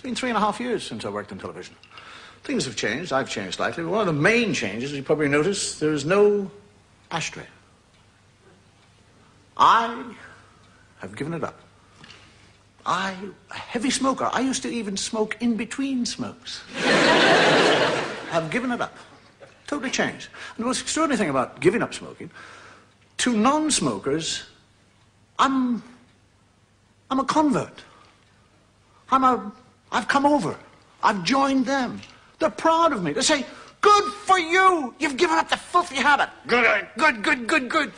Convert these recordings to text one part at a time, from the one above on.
been 3.5 years since I worked in television. Things have changed. I've changed slightly. One of the main changes, as you probably noticed, there is no ashtray. I have given it up. A heavy smoker. I used to even smoke in between smokes. I've given it up. Totally changed. And the most extraordinary thing about giving up smoking, to non-smokers, I'm a convert. I've come over. I've joined them. They're proud of me. They say, good for you. You've given up the filthy habit. Good, good, good, good, good.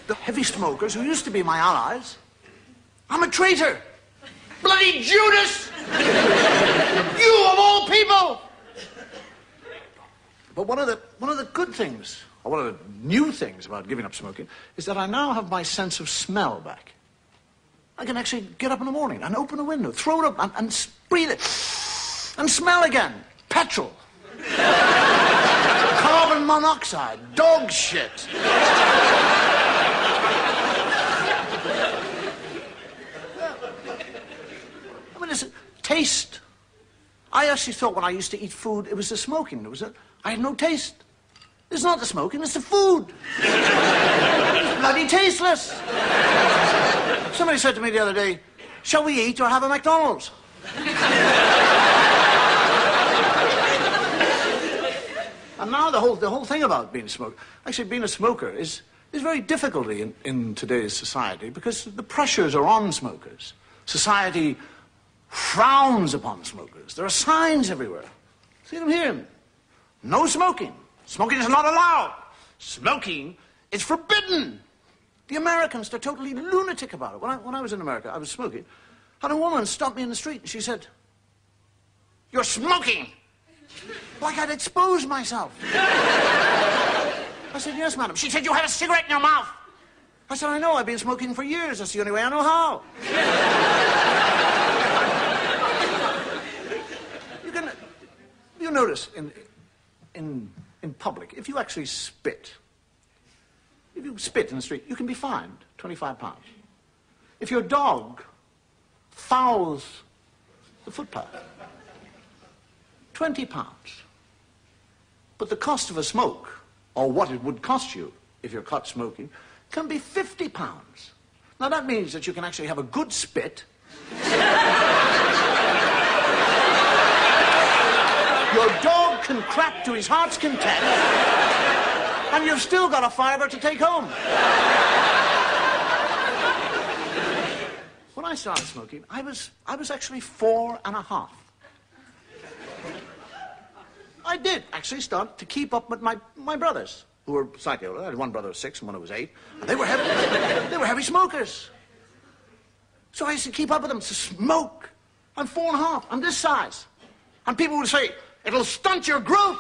The heavy smokers who used to be my allies, I'm a traitor. Bloody Judas! You of all people! But one of the good things, or one of the new things about giving up smoking, is that I now have my sense of smell back. I can actually get up in the morning and open a window, throw it up and breathe it, and smell again. Petrol. Carbon monoxide. Dog shit. I mean, it's a taste. I actually thought when I used to eat food, it was the smoking. I had no taste. It's not the smoking, it's the food. It's bloody tasteless. Somebody said to me the other day, shall we eat or have a McDonald's? And now the whole thing about being a smoker, actually being a smoker is very difficult in today's society because the pressures are on smokers. Society frowns upon smokers. There are signs everywhere. See them here. No smoking. Smoking is not allowed. Smoking is forbidden. The Americans, they're totally lunatic about it. When I was in America, I was smoking, and a woman stopped me in the street and she said, "You're smoking!" Like I'd exposed myself. I said, "Yes, madam." She said, "You had a cigarette in your mouth." I said, "I know, I've been smoking for years. That's the only way I know how." You notice in public, if you actually spit, if you spit in the street, you can be fined £25. If your dog fouls the footpath, £20. But the cost of a smoke, or what it would cost you if you're caught smoking, can be £50. Now that means that you can actually have a good spit. Your dog can crap to his heart's content, and you've still got a fiver to take home. When I started smoking, I was actually 4.5. I did actually start to keep up with my brothers, who were slightly older. I had one brother who was 6 and one who was 8, and they were heavy smokers. So I used to keep up with them to smoke. I'm 4.5. I'm this size. And people would say, "It'll stunt your growth."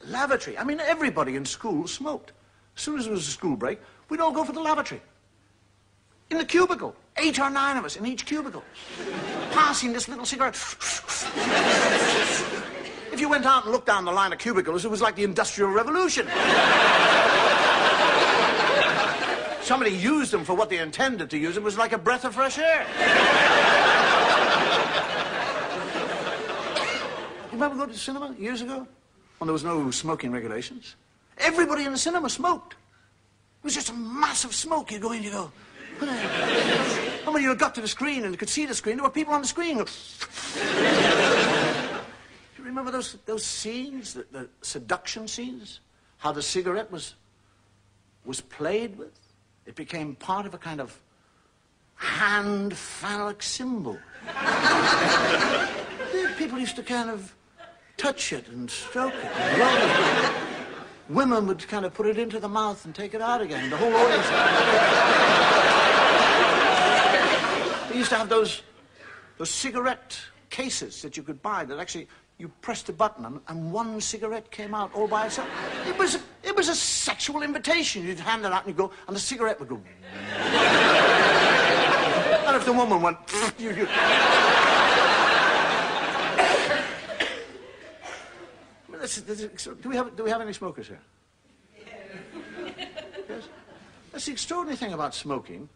Lavatory. I mean, everybody in school smoked. As soon as there was a school break, we'd all go for the lavatory. In the cubicle. 8 or 9 of us in each cubicle. Passing this little cigarette. If you went out and looked down the line of cubicles, it was like the Industrial Revolution. Somebody used them for what they intended to use. It was like a breath of fresh air. You remember going to the cinema years ago when there was no smoking regulations? Everybody in the cinema smoked. It was just a massive smoke. You go in, you go. And when you got to the screen and you could see the screen, there were people on the screen. Do you remember those scenes, the seduction scenes? How the cigarette was played with? It became part of a kind of hand phallic symbol. People used to kind of touch it and stroke it and rub it. Women would kind of put it into the mouth and take it out again. The whole audience. They used to have those cigarette cases that you could buy that actually you pressed a button and one cigarette came out all by itself. It was a sexual invitation. You'd hand it out and you'd go, and the cigarette would go. And if the woman went, you Do we have any smokers here? Yes? That's the extraordinary thing about smoking,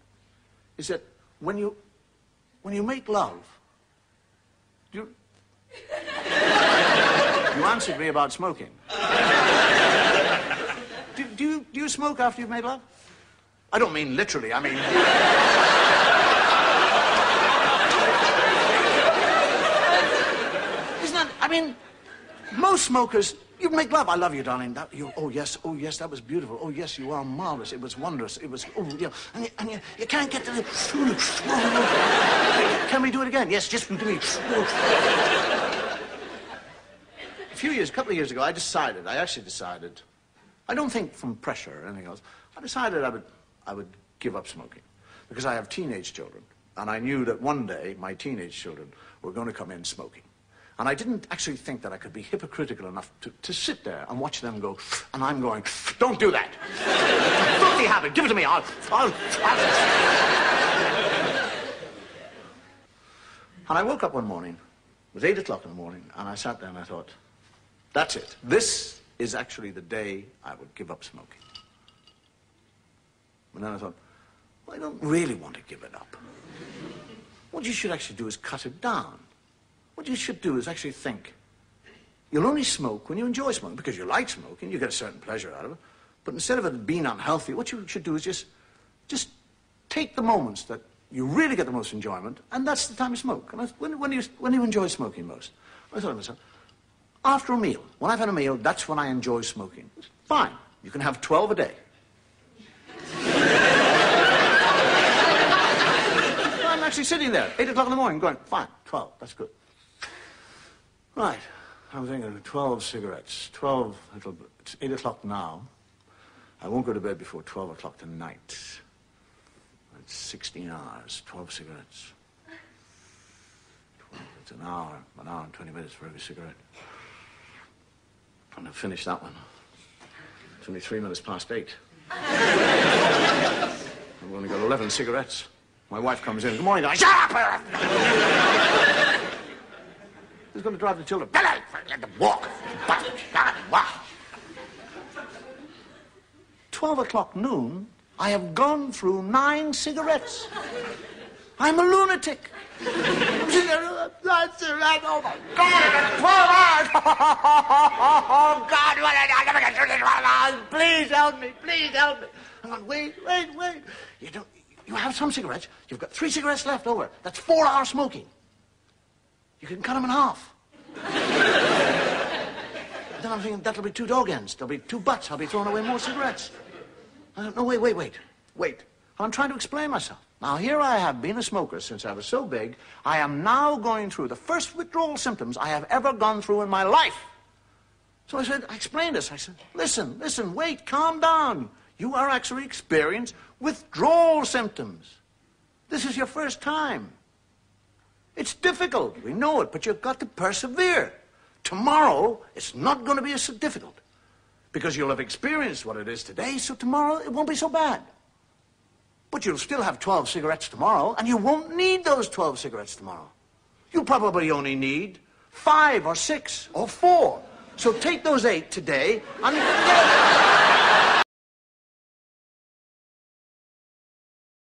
is that when you make love, you answered me about smoking. Do you smoke after you've made love? I don't mean literally, I mean... Isn't that, I mean, most smokers, you make love. I love you, darling. Oh, yes, that was beautiful. Oh, yes, you are marvelous. It was wondrous. It was, oh, yeah. And you can't get to the... Can we do it again? Yes, just do me. A couple of years ago, I actually decided, I don't think from pressure or anything else, I decided I would give up smoking because I have teenage children. And I knew that one day my teenage children were going to come in smoking. And I didn't actually think that I could be hypocritical enough to sit there and watch them go, and I'm going, don't do that. Don't be happy. Give it to me. And I woke up one morning. It was 8 o'clock in the morning, and I sat there and I thought, that's it. This is actually the day I would give up smoking. And then I thought, well, I don't really want to give it up. What you should actually do is cut it down. What you should do is actually think, you'll only smoke when you enjoy smoking, because you like smoking, you get a certain pleasure out of it. But instead of it being unhealthy, what you should do is just take the moments that you really get the most enjoyment, and that's the time you smoke. And when you enjoy smoking most? I thought to myself, after a meal, when I've had a meal, that's when I enjoy smoking. Fine, you can have 12 a day. I'm actually sitting there, 8 o'clock in the morning, going, fine, 12, that's good. Right, I'm thinking 12 cigarettes, 12, it's 8 o'clock now. I won't go to bed before 12 o'clock tonight. It's 16 hours, 12 cigarettes. 12, it's an hour and 20 minutes for every cigarette. I'm going to finish that one. It's only 3 minutes past 8. I've only got 11 cigarettes. My wife comes in, good morning, guys. Shut up! Who's going to drive the children? Walk. 12 o'clock noon, I have gone through 9 cigarettes. I'm a lunatic. Oh, my God, 12 hours. Oh, God, what I never get through this 12 hours. Please help me, please help me. I'm going, wait. You have some cigarettes. You've got 3 cigarettes left over. That's 4 hours smoking. You can cut them in half. Then I'm thinking, that'll be 2 dog ends. There'll be 2 butts. I'll be throwing away more cigarettes. I don't know, wait. I'm trying to explain myself. Now, here I have been a smoker since I was so big. I am now going through the first withdrawal symptoms I have ever gone through in my life. So I explained this. I said, listen, wait, calm down. You are actually experiencing withdrawal symptoms. This is your first time. It's difficult, we know it, but you've got to persevere. Tomorrow, it's not going to be so difficult because you'll have experienced what it is today, so tomorrow it won't be so bad. But you'll still have 12 cigarettes tomorrow, and you won't need those 12 cigarettes tomorrow. You probably only need 5 or 6 or 4. So take those 8 today and...